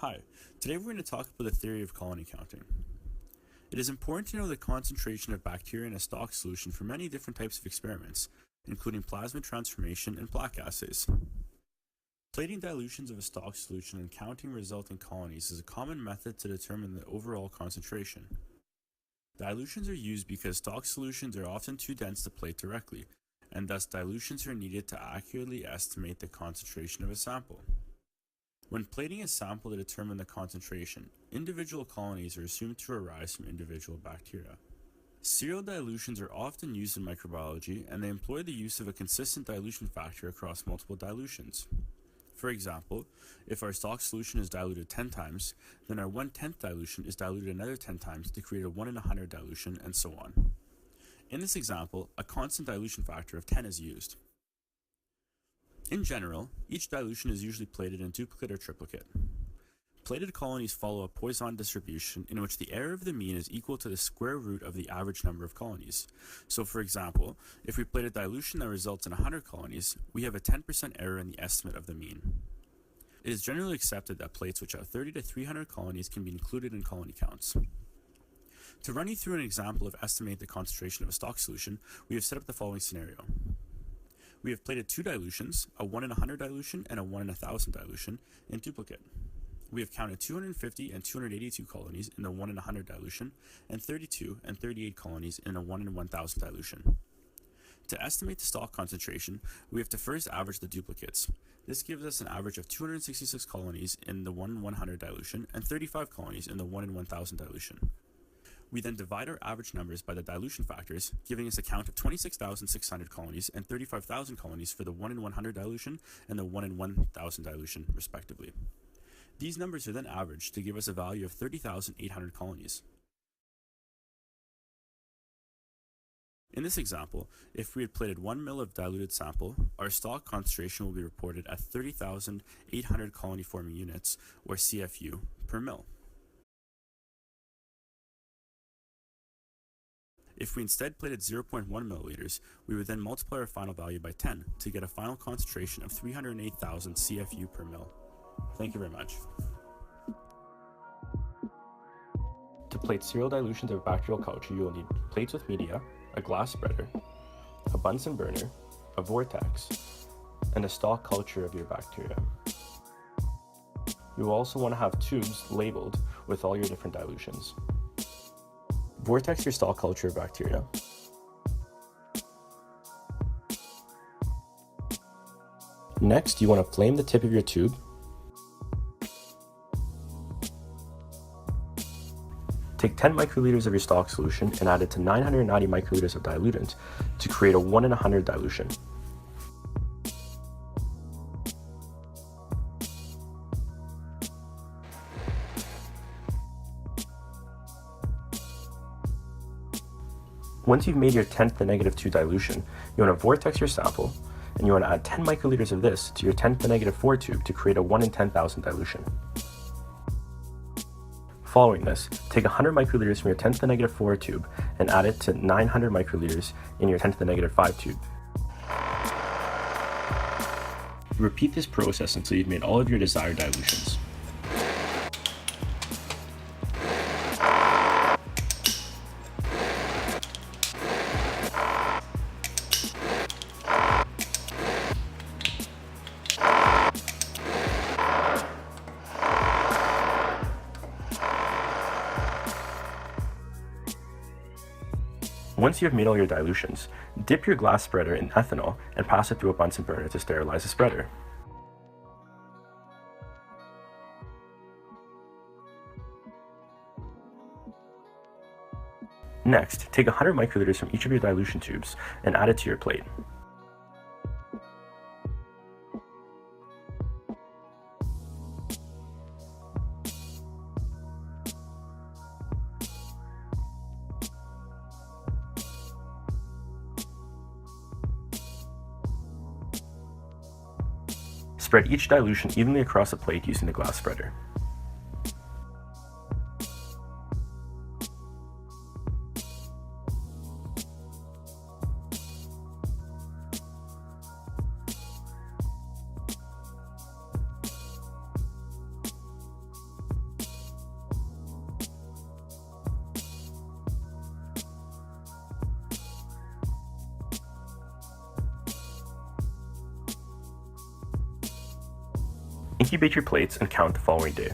Hi, today we're going to talk about the theory of colony counting. It is important to know the concentration of bacteria in a stock solution for many different types of experiments, including plasmid transformation and plaque assays. Plating dilutions of a stock solution and counting resulting colonies is a common method to determine the overall concentration. Dilutions are used because stock solutions are often too dense to plate directly, and thus dilutions are needed to accurately estimate the concentration of a sample. When plating a sample to determine the concentration, individual colonies are assumed to arise from individual bacteria. Serial dilutions are often used in microbiology, and they employ the use of a consistent dilution factor across multiple dilutions. For example, if our stock solution is diluted 10 times, then our 1/10th dilution is diluted another 10 times to create a 1 in 100 dilution, and so on. In this example, a constant dilution factor of 10 is used. In general, each dilution is usually plated in duplicate or triplicate. Plated colonies follow a Poisson distribution in which the error of the mean is equal to the square root of the average number of colonies. So for example, if we plate a dilution that results in 100 colonies, we have a 10% error in the estimate of the mean. It is generally accepted that plates which have 30 to 300 colonies can be included in colony counts. To run you through an example of estimating the concentration of a stock solution, we have set up the following scenario. We have plated two dilutions, a 1 in 100 dilution and a 1 in 1,000 dilution, in duplicate. We have counted 250 and 282 colonies in the 1 in 100 dilution, and 32 and 38 colonies in a 1 in 1,000 dilution. To estimate the stock concentration, we have to first average the duplicates. This gives us an average of 266 colonies in the 1 in 100 dilution and 35 colonies in the 1 in 1,000 dilution. We then divide our average numbers by the dilution factors, giving us a count of 26,600 colonies and 35,000 colonies for the 1 in 100 dilution and the 1 in 1,000 dilution, respectively. These numbers are then averaged to give us a value of 30,800 colonies. In this example, if we had plated 1 ml of diluted sample, our stock concentration will be reported at 30,800 colony forming units, or CFU, per ml. If we instead plated 0.1 milliliters, we would then multiply our final value by 10 to get a final concentration of 308,000 CFU per ml. Thank you very much. To plate serial dilutions of bacterial culture, you will need plates with media, a glass spreader, a Bunsen burner, a vortex, and a stock culture of your bacteria. You will also want to have tubes labeled with all your different dilutions. Vortex your stock culture of bacteria. Next, you want to flame the tip of your tube. Take 10 microliters of your stock solution and add it to 990 microliters of dilutant to create a 1 in 100 dilution. Once you've made your 10th to -2 dilution, you want to vortex your sample, and you want to add 10 microliters of this to your 10th to -4 tube to create a 1 in 10,000 dilution. Following this, take 100 microliters from your 10th to -4 tube and add it to 900 microliters in your 10th to -5 tube. Repeat this process until you've made all of your desired dilutions. Once you have made all your dilutions, dip your glass spreader in ethanol and pass it through a Bunsen burner to sterilize the spreader. Next, take 100 microliters from each of your dilution tubes and add it to your plate. Spread each dilution evenly across the plate using the glass spreader. Incubate your plates and count the following day.